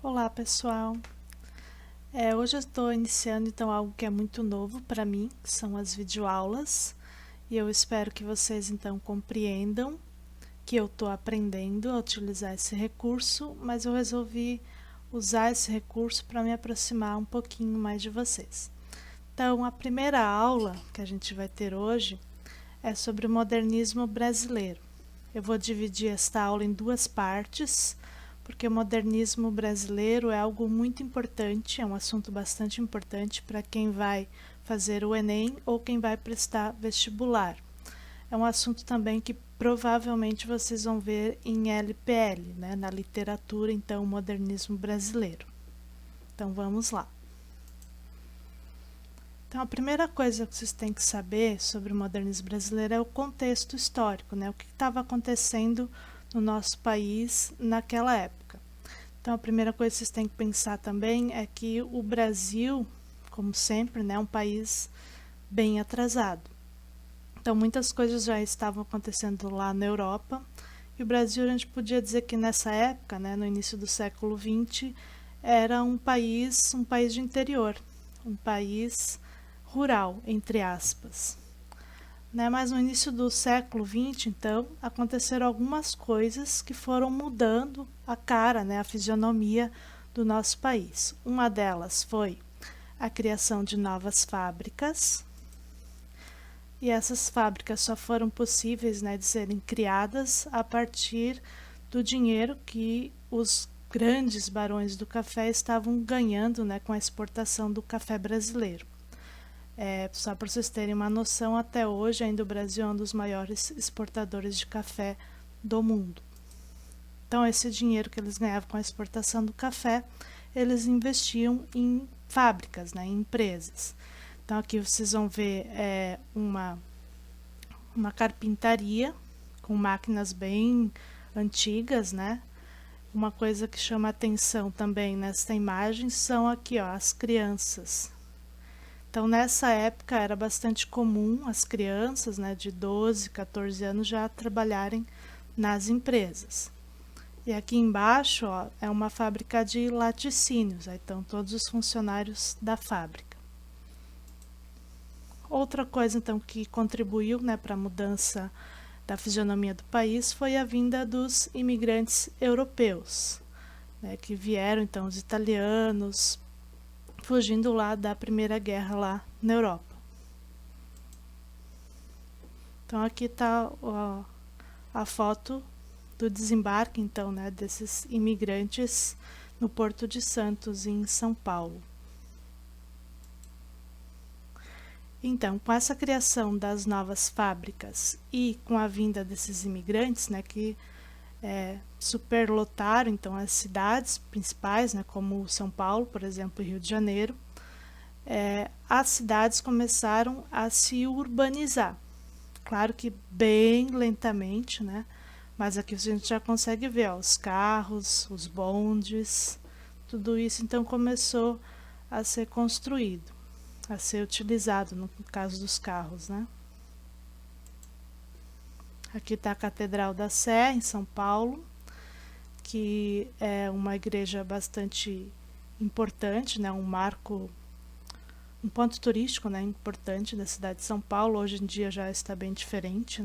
Olá pessoal, hoje eu estou iniciando então algo que é muito novo para mim, que são as videoaulas, e eu espero que vocês então compreendam que eu estou aprendendo a utilizar esse recurso, mas eu resolvi usar esse recurso para me aproximar um pouquinho mais de vocês. Então a primeira aula que a gente vai ter hoje é sobre o modernismo brasileiro. Eu vou dividir esta aula em duas partes, porque o modernismo brasileiro é algo muito importante, é um assunto bastante importante para quem vai fazer o Enem ou quem vai prestar vestibular. É um assunto também que provavelmente vocês vão ver em LPL, né, na literatura, então, o modernismo brasileiro. Então, vamos lá. Então, a primeira coisa que vocês têm que saber sobre o modernismo brasileiro é o contexto histórico, né, o que estava acontecendo no nosso país naquela época. Então, a primeira coisa que vocês têm que pensar também é que o Brasil, como sempre, né, é um país bem atrasado. Então, muitas coisas já estavam acontecendo lá na Europa, e o Brasil, a gente podia dizer que nessa época, né, no início do século XX, era um país de interior, um país rural, entre aspas. Mas no início do século XX, então, aconteceram algumas coisas que foram mudando a cara, a fisionomia do nosso país. Uma delas foi a criação de novas fábricas, e essas fábricas só foram possíveis, de serem criadas a partir do dinheiro que os grandes barões do café estavam ganhando, com a exportação do café brasileiro. Só para vocês terem uma noção, até hoje ainda o Brasil é um dos maiores exportadores de café do mundo. Então, esse dinheiro que eles ganhavam com a exportação do café, eles investiam em fábricas, em empresas. Então, aqui vocês vão ver uma carpintaria com máquinas bem antigas, Uma coisa que chama atenção também nesta imagem são aqui, ó, as crianças. Então, nessa época, era bastante comum as crianças, de 12, 14 anos já trabalharem nas empresas. E aqui embaixo, ó, é uma fábrica de laticínios, então todos os funcionários da fábrica. Outra coisa, então, que contribuiu, para a mudança da fisionomia do país foi a vinda dos imigrantes europeus, que vieram, então, os italianos, fugindo lá da Primeira Guerra lá na Europa. Então, aqui está a foto do desembarque, então, desses imigrantes no Porto de Santos, em São Paulo. Então, com essa criação das novas fábricas e com a vinda desses imigrantes, que superlotaram então as cidades principais, como São Paulo, por exemplo, e Rio de Janeiro, as cidades começaram a se urbanizar. Claro que bem lentamente, mas aqui a gente já consegue ver, ó, os carros, os bondes, tudo isso então começou a ser construído, a ser utilizado no caso dos carros, Aqui está a Catedral da Sé, em São Paulo, que é uma igreja bastante importante, um marco, um ponto turístico, importante da cidade de São Paulo. Hoje em dia já está bem diferente,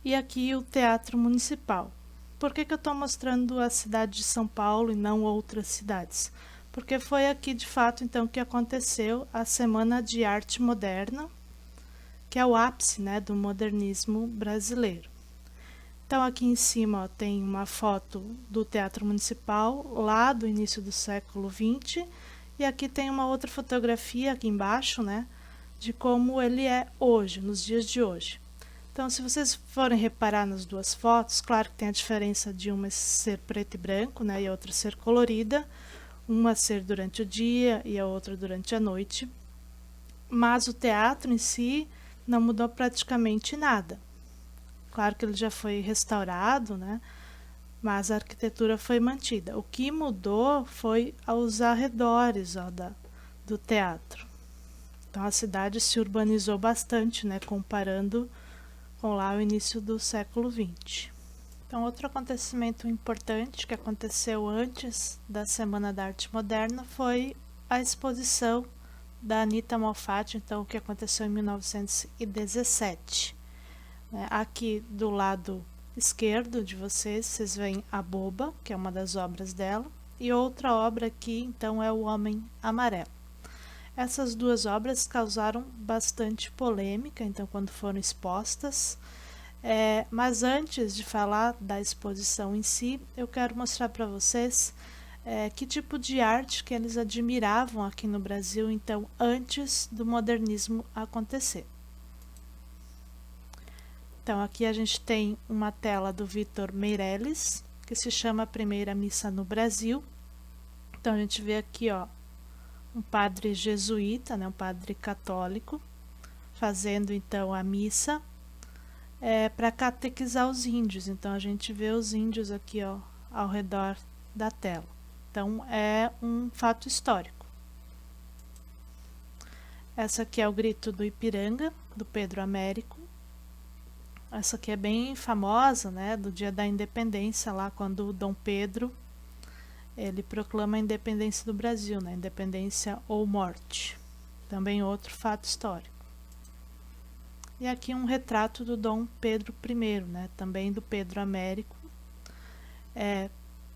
E aqui o Teatro Municipal. Por que eu estou mostrando a cidade de São Paulo e não outras cidades? Porque foi aqui, de fato, então, que aconteceu a Semana de Arte Moderna, que é o ápice, do modernismo brasileiro. Então, aqui em cima, ó, tem uma foto do Teatro Municipal, lá do início do século XX, e aqui tem uma outra fotografia, aqui embaixo, de como ele é hoje, nos dias de hoje. Então, se vocês forem reparar nas duas fotos, claro que tem a diferença de uma ser preto e branco, e a outra ser colorida, uma ser durante o dia e a outra durante a noite, mas o teatro em si não mudou praticamente nada. Claro que ele já foi restaurado, mas a arquitetura foi mantida. O que mudou foi os arredores, ó, do teatro. Então a cidade se urbanizou bastante, comparando com lá o início do século XX. Então, outro acontecimento importante que aconteceu antes da Semana da Arte Moderna foi a exposição da Anita Malfatti, então, que aconteceu em 1917. Aqui do lado esquerdo de vocês veem A Boba, que é uma das obras dela, e outra obra aqui, então, é O Homem Amarelo. Essas duas obras causaram bastante polêmica, então, quando foram expostas. Mas antes de falar da exposição em si, eu quero mostrar para vocês que tipo de arte que eles admiravam aqui no Brasil, então, antes do modernismo acontecer. Então, aqui a gente tem uma tela do Victor Meirelles, que se chama A Primeira Missa no Brasil. Então, a gente vê aqui, ó, um padre jesuíta, né, um padre católico, fazendo, então, a missa para catequizar os índios. Então, a gente vê os índios aqui, ó, ao redor da tela. Então, é um fato histórico. Essa aqui é o Grito do Ipiranga, do Pedro Américo. Essa aqui é bem famosa, né, do dia da independência, lá quando o Dom Pedro ele proclama a independência do Brasil, né, independência ou morte. Também outro fato histórico. E aqui um retrato do Dom Pedro I, né, também do Pedro Américo.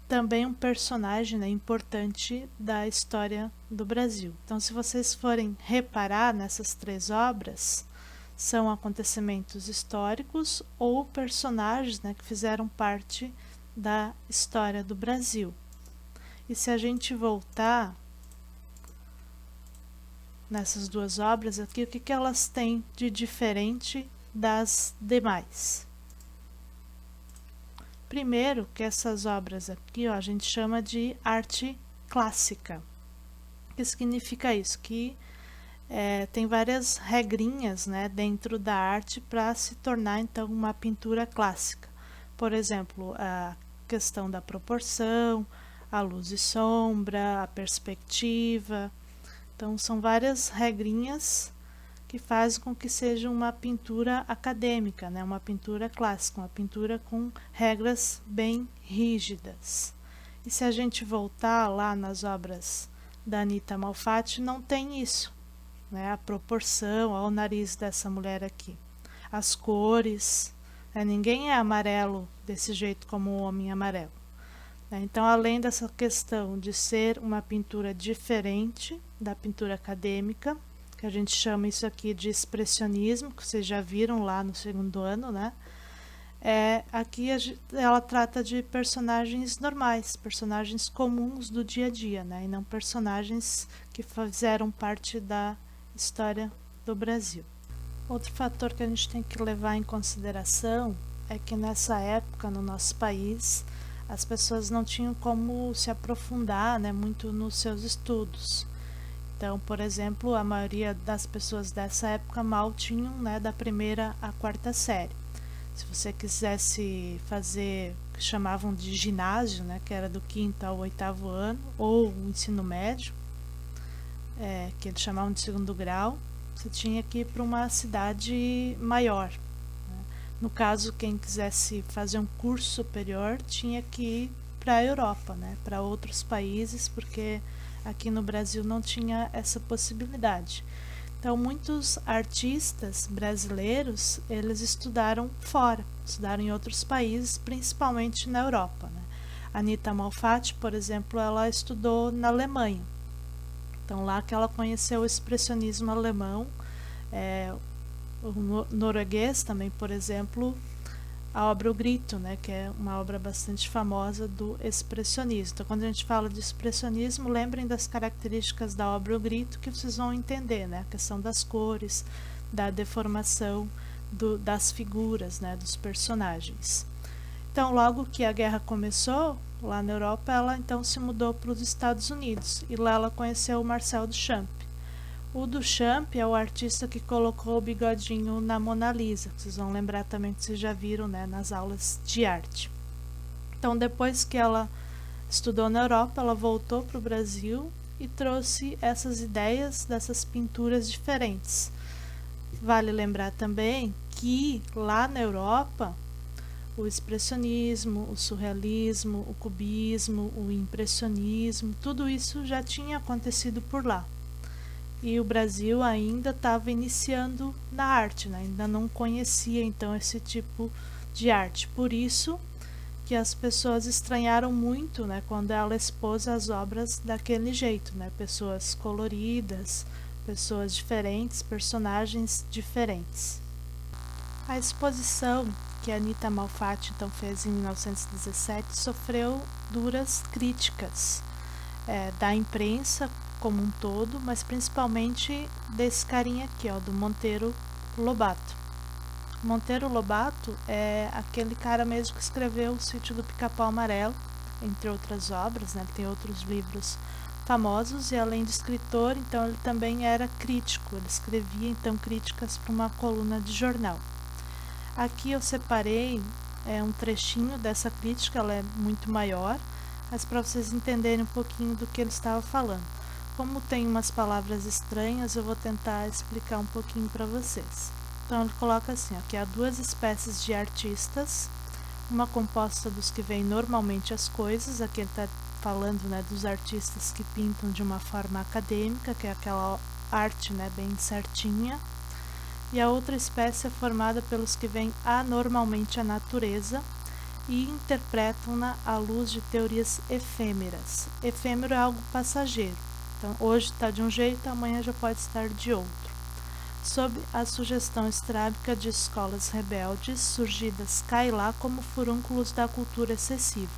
Também um personagem, né, importante da história do Brasil. Então, se vocês forem reparar nessas três obras, são acontecimentos históricos ou personagens, né, que fizeram parte da história do Brasil. E se a gente voltar nessas duas obras aqui, o que elas têm de diferente das demais? Primeiro, que essas obras aqui, ó, a gente chama de arte clássica. O que significa isso? Que tem várias regrinhas, né, dentro da arte para se tornar, então, uma pintura clássica. Por exemplo, a questão da proporção, a luz e sombra, a perspectiva. Então, são várias regrinhas que fazem com que seja uma pintura acadêmica, né, uma pintura clássica, uma pintura com regras bem rígidas. E se a gente voltar lá nas obras da Anita Malfatti, não tem isso. A proporção, ó, o nariz dessa mulher aqui, as cores, ninguém é amarelo desse jeito como o Homem Amarelo. Então, além dessa questão de ser uma pintura diferente da pintura acadêmica, que a gente chama isso aqui de expressionismo, que vocês já viram lá no segundo ano, né? Aqui ela trata de personagens normais, personagens comuns do dia a dia, né? E não personagens que fizeram parte da história do Brasil. Outro fator que a gente tem que levar em consideração é que nessa época no nosso país as pessoas não tinham como se aprofundar, né, muito nos seus estudos. Então, por exemplo, a maioria das pessoas dessa época mal tinham, né, da primeira à quarta série. Se você quisesse fazer o que chamavam de ginásio, né, que era do quinto ao oitavo ano, ou o ensino médio, que eles chamavam de segundo grau, você tinha que ir para uma cidade maior. No caso, quem quisesse fazer um curso superior tinha que ir para a Europa, né, para outros países, porque aqui no Brasil não tinha essa possibilidade. Então, muitos artistas brasileiros, eles estudaram fora, estudaram em outros países, principalmente na Europa, né? Anita Malfatti, por exemplo, ela estudou na Alemanha. Então, lá que ela conheceu o expressionismo alemão, o norueguês também, por exemplo, a obra O Grito, né, que é uma obra bastante famosa do expressionismo. Então, quando a gente fala de expressionismo, lembrem das características da obra O Grito, que vocês vão entender, né, a questão das cores, da deformação das figuras, né, dos personagens. Então, logo que a guerra começou, lá na Europa, ela então se mudou para os Estados Unidos, e lá ela conheceu o Marcel Duchamp. O Duchamp é o artista que colocou o bigodinho na Mona Lisa. Vocês vão lembrar também que vocês já viram, né, nas aulas de arte. Então, depois que ela estudou na Europa, ela voltou para o Brasil e trouxe essas ideias dessas pinturas diferentes. Vale lembrar também que lá na Europa, o expressionismo, o surrealismo, o cubismo, o impressionismo, tudo isso já tinha acontecido por lá. E o Brasil ainda estava iniciando na arte, né? Ainda não conhecia então esse tipo de arte. Por isso que as pessoas estranharam muito, né, quando ela expôs as obras daquele jeito, né? Pessoas coloridas, pessoas diferentes, personagens diferentes. A exposição que a Anita Malfatti então fez em 1917 sofreu duras críticas da imprensa como um todo, mas principalmente desse carinha aqui, ó, do Monteiro Lobato. Monteiro Lobato é aquele cara mesmo que escreveu O Sítio do Pica-Pau Amarelo, entre outras obras, né? Ele tem outros livros famosos e além de escritor, então ele também era crítico, ele escrevia então críticas para uma coluna de jornal. Aqui eu separei um trechinho dessa crítica, ela é muito maior, mas para vocês entenderem um pouquinho do que ele estava falando. Como tem umas palavras estranhas, eu vou tentar explicar um pouquinho para vocês. Então ele coloca assim, ó, que há duas espécies de artistas, uma composta dos que veem normalmente as coisas, aqui ele está falando, né, dos artistas que pintam de uma forma acadêmica, que é aquela arte, né, bem certinha, e a outra espécie é formada pelos que veem anormalmente a natureza e interpretam-na à luz de teorias efêmeras. Efêmero é algo passageiro, então hoje está de um jeito, amanhã já pode estar de outro. Sob a sugestão estrábica de escolas rebeldes, surgidas cá e lá como furúnculos da cultura excessiva.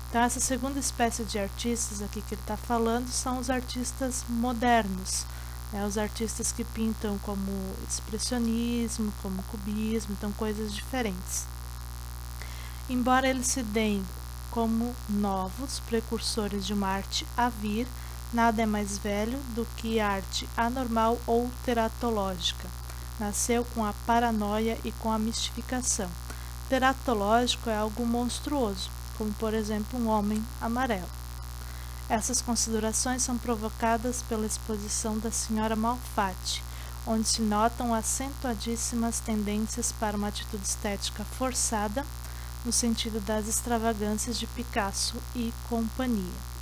Então essa segunda espécie de artistas aqui que ele está falando são os artistas modernos, os artistas que pintam como expressionismo, como cubismo, então coisas diferentes. Embora eles se deem como novos, precursores de uma arte a vir, nada é mais velho do que a arte anormal ou teratológica. Nasceu com a paranoia e com a mistificação. Teratológico é algo monstruoso, como por exemplo um homem amarelo. Essas considerações são provocadas pela exposição da Sra. Malfatti, onde se notam acentuadíssimas tendências para uma atitude estética forçada, no sentido das extravagâncias de Picasso e companhia.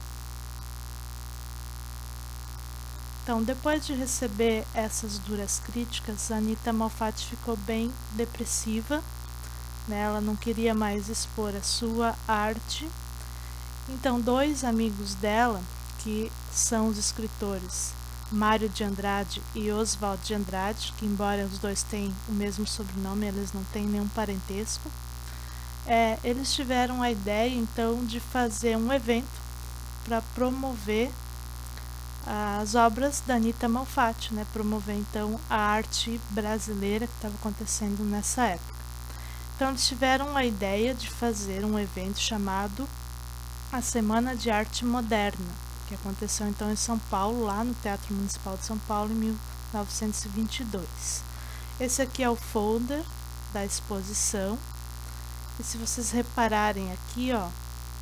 Então, depois de receber essas duras críticas, a Anita Malfatti ficou bem depressiva, né? Ela não queria mais expor a sua arte. Então, dois amigos dela, que são os escritores Mário de Andrade e Oswald de Andrade, que embora os dois tenham o mesmo sobrenome, eles não têm nenhum parentesco, eles tiveram a ideia então de fazer um evento para promover as obras da Anita Malfatti, né? Promover então a arte brasileira que estava acontecendo nessa época. Então eles tiveram a ideia de fazer um evento chamado a Semana de Arte Moderna, que aconteceu então em São Paulo, lá no Teatro Municipal de São Paulo, em 1922. Esse aqui é o folder da exposição, e se vocês repararem aqui, ó,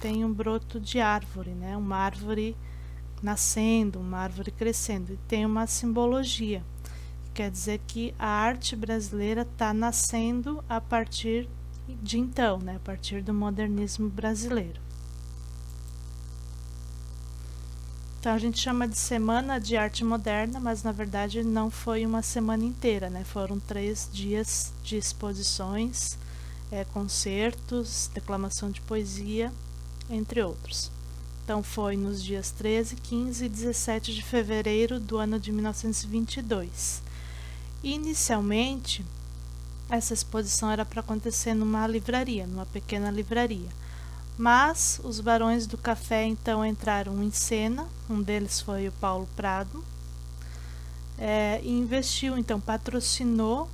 tem um broto de árvore, né? Uma árvore nascendo, uma árvore crescendo, e tem uma simbologia, que quer dizer que a arte brasileira está nascendo a partir de então, né? A partir do modernismo brasileiro. Então a gente chama de Semana de Arte Moderna, mas na verdade não foi uma semana inteira, né? Foram 3 dias de exposições, concertos, declamação de poesia, entre outros. Então foi nos dias 13, 15 e 17 de fevereiro do ano de 1922. Inicialmente, essa exposição era para acontecer numa livraria, numa pequena livraria. Mas os Barões do Café então entraram em cena, um deles foi o Paulo Prado, e investiu, então patrocinou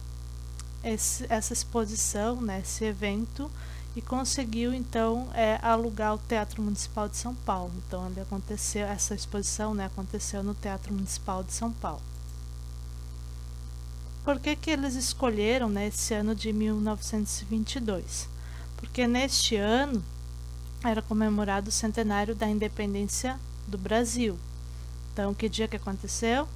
essa exposição, né, esse evento, e conseguiu então alugar o Teatro Municipal de São Paulo. Então essa exposição, né, aconteceu no Teatro Municipal de São Paulo. Por que eles escolheram, né, esse ano de 1922? Porque neste ano era comemorado o centenário da independência do Brasil. Então, que dia que aconteceu?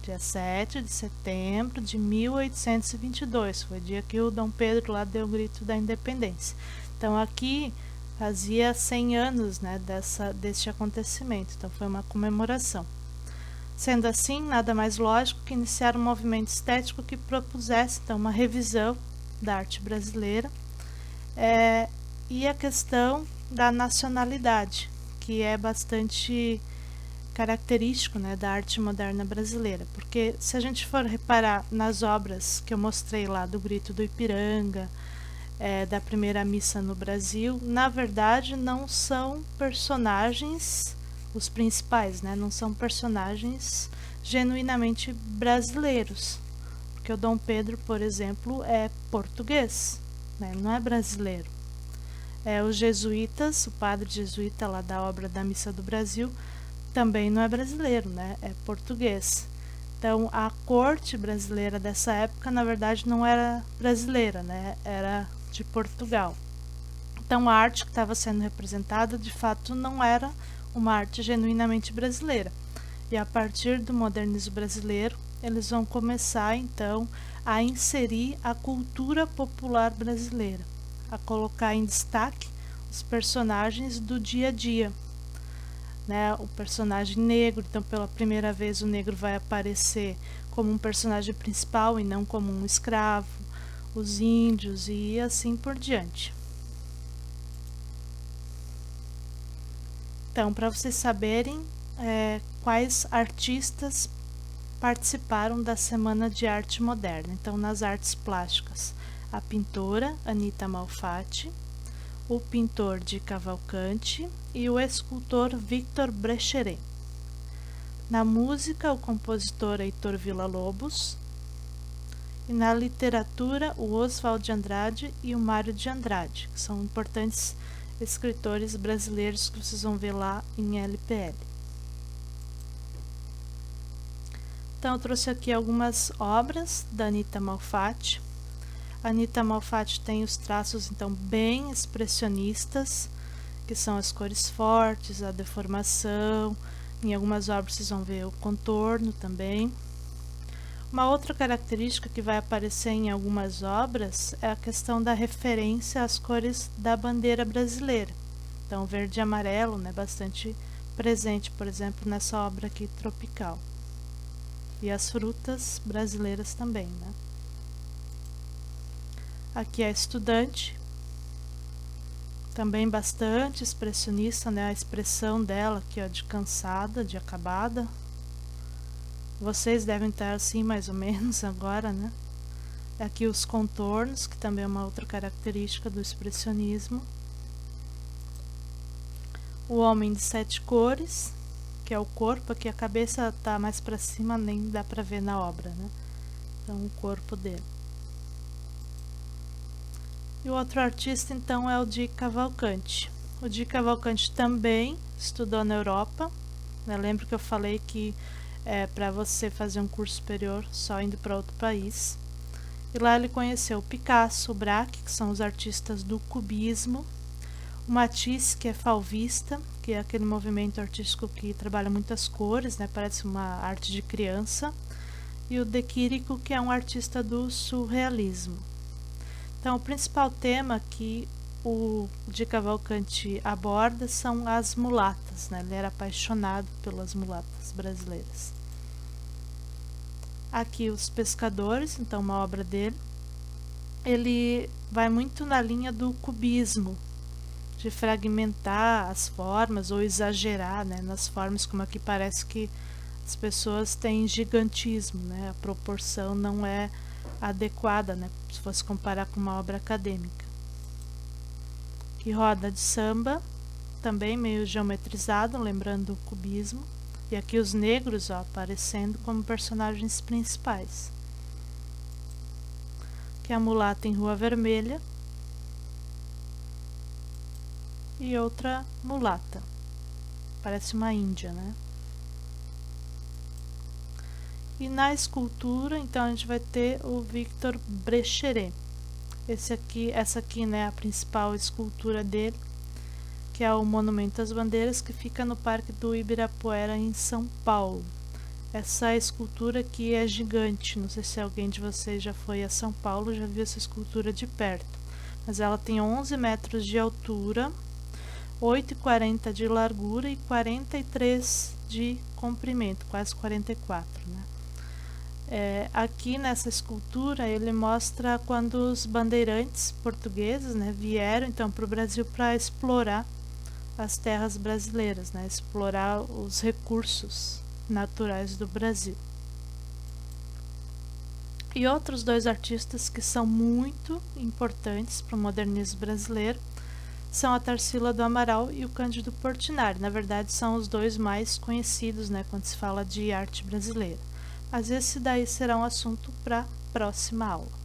Dia 7 de setembro de 1822. Foi o dia que o Dom Pedro lá deu o grito da independência. Então aqui fazia 100 anos, né, deste acontecimento, então foi uma comemoração. Sendo assim, nada mais lógico que iniciar um movimento estético que propusesse então uma revisão da arte brasileira e a questão da nacionalidade, que é bastante característico, né, da arte moderna brasileira, porque se a gente for reparar nas obras que eu mostrei lá do Grito do Ipiranga, da primeira missa no Brasil, na verdade não são personagens, os principais, né, não são personagens genuinamente brasileiros, porque o Dom Pedro, por exemplo, é português, né, não é brasileiro. Os jesuítas, o padre jesuíta lá da obra da Missa do Brasil, também não é brasileiro, né? É português. Então, a corte brasileira dessa época, na verdade, não era brasileira, né? Era de Portugal. Então, a arte que estava sendo representada, de fato, não era uma arte genuinamente brasileira. E a partir do modernismo brasileiro, eles vão começar, então, a inserir a cultura popular brasileira, a colocar em destaque os personagens do dia a dia. Né, o personagem negro, então pela primeira vez o negro vai aparecer como um personagem principal e não como um escravo, os índios e assim por diante. Então, para vocês saberem quais artistas participaram da Semana de Arte Moderna. Então, nas artes plásticas, a pintora Anita Malfatti, o pintor Di Cavalcanti e o escultor Victor Brecheret. Na música, o compositor Heitor Villa-Lobos. E na literatura, o Oswald de Andrade e o Mário de Andrade, que são importantes escritores brasileiros que vocês vão ver lá em LPL. Então, eu trouxe aqui algumas obras da Anita Malfatti. A Anita Malfatti tem os traços, então, bem expressionistas, que são as cores fortes, a deformação. Em algumas obras vocês vão ver o contorno também. Uma outra característica que vai aparecer em algumas obras é a questão da referência às cores da bandeira brasileira. Então, verde e amarelo, né, bastante presente, por exemplo, nessa obra aqui, Tropical. E as frutas brasileiras também, né? Aqui é a Estudante, também bastante expressionista, né? A expressão dela aqui, ó, de cansada, de acabada. Vocês devem estar assim mais ou menos agora, né? Aqui os contornos, que também é uma outra característica do expressionismo. O Homem de Sete Cores, que é o corpo, aqui a cabeça tá mais para cima, nem dá para ver na obra, né? Então, o corpo dele. E o outro artista, então, é o Di Cavalcanti. O Di Cavalcanti também estudou na Europa, né? Lembro que eu falei que para você fazer um curso superior só indo para outro país. E lá ele conheceu o Picasso, o Braque, que são os artistas do cubismo, o Matisse, que é fauvista, que é aquele movimento artístico que trabalha muitas cores, né? Parece uma arte de criança, e o De Chirico, que é um artista do surrealismo. Então, o principal tema que o Di Cavalcanti aborda são as mulatas, né? Ele era apaixonado pelas mulatas brasileiras. Aqui os pescadores, então uma obra dele. Ele vai muito na linha do cubismo, de fragmentar as formas ou exagerar, né, nas formas, como aqui parece que as pessoas têm gigantismo, né? A proporção não é adequada, né, se fosse comparar com uma obra acadêmica. Que Roda de Samba, também meio geometrizado, lembrando o cubismo. E aqui os negros, ó, aparecendo como personagens principais. Que A Mulata em Rua Vermelha. E outra mulata. Parece uma índia, né? E na escultura, então, a gente vai ter o Victor Brecheret. Essa aqui, né, a principal escultura dele, que é o Monumento às Bandeiras, que fica no Parque do Ibirapuera, em São Paulo. Essa escultura aqui é gigante, não sei se alguém de vocês já foi a São Paulo, já viu essa escultura de perto. mas ela tem 11 metros de altura, 8,40 de largura e 43 de comprimento, quase 44, né? Aqui nessa escultura ele mostra quando os bandeirantes portugueses, né, vieram então para o Brasil para explorar as terras brasileiras, né, explorar os recursos naturais do Brasil. E outros dois artistas que são muito importantes para o modernismo brasileiro são a Tarsila do Amaral e o Cândido Portinari. Na verdade, são os dois mais conhecidos, né, quando se fala de arte brasileira. Mas esse daí será um assunto para a próxima aula.